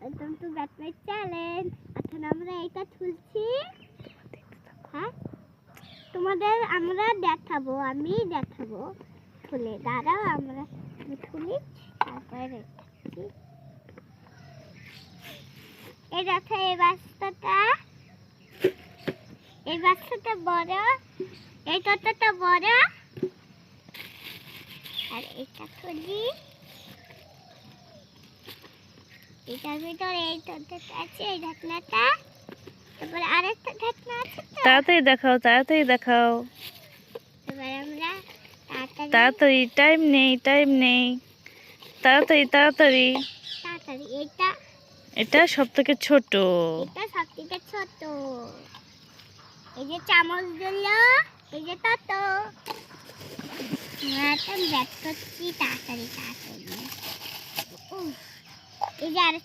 Welcome to Batman challenge. এখন আমরা এটা তুলছি, হ্যাঁ তোমাদের আমরা দেখাবো, আমি দেখাবো খুলে। দাঁড়াও আমরা খুলি, তারপরে দেখাচ্ছি। এই দেখো এই বাচ্চাটা বড়, এই তোতাটা বড়, আর এটা খুলি। এটার ভিতরে এই তোতাটা আছে, এই ঢাকনাটা, তারপরে আরেকটা ঢাকনা আছে। তাড়াতাড়ি দেখাও, তাড়াতাড়ি দেখাও, এবার আমরা তাড়াতাড়ি, টাইম নেই, টাইম নেই, তাড়াতাড়ি তাড়াতাড়ি। তাড়াতাড়ি এটা সব থেকে ছোট। এটা সবথেকে ছোট। এই যে চামচ দিল, এই যে তত ব্যাট করছি, তাড়াতাড়ি তাড়াতাড়ি। এই যে আর